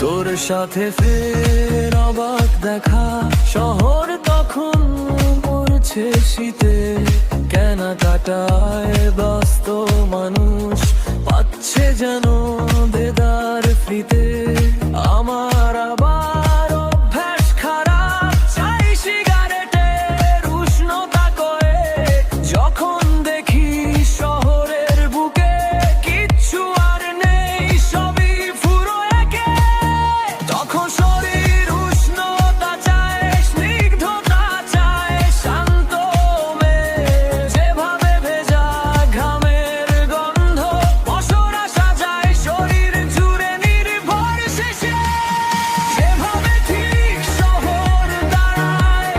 তোর সাথে ফের অবাক দেখা, শহর তখন পড়ছে শীতে, কেনাকাটায় ব্যস্ত মানুষ পাচ্ছে যেন দেদার ফ্রিতে। আমার আবার অভ্যাস খারাপ, চাই সিগারেটের উষ্ণতা কয়ে, যখন দেখি শহরের বুকে কিচ্ছু আর নেই, সবই ফুরো একে, তখন শরীর উষ্ণতা চায়, স্নিগ্ধতা চায়, শান্ত মেয়ে যেভাবে ভেজা ঘামের গন্ধ পসরা সাজায় শরীর জুড়ে নির্ভর শেষে, যেভাবে ঠিক শহর দাঁড়ায়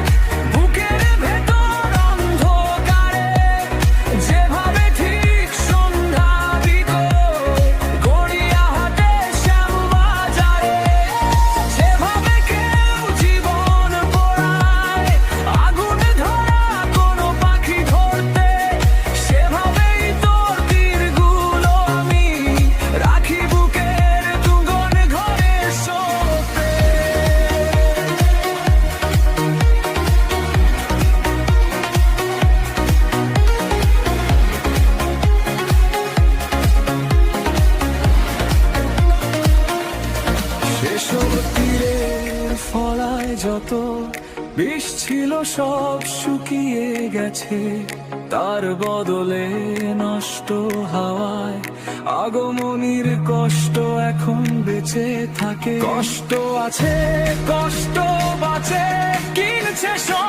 বুকের ভেতর অন্ধকারে, যেভাবে ঠিক সন্ধ্যা বিকেল গড়িয়াহাটে শ্যামবাজারে, যেভাবে কেউ জীবন পোড়ায় আগুনে ধরা কোনো পাখি ধরতে, সেভাবেই তোর তীরগুলো আমি রাখি বুকের তুঙ্গন ঘরে শোতে। সেসব তীরের ফলায় যত বিষ ছিল সব শুকিয়ে গেছে, তার বদলে নষ্ট হাওয়ায় আগমনীর কষ্ট এখন বেঁচে থাকে। কষ্ট আছে, কষ্ট বাঁচে, কিনছে সব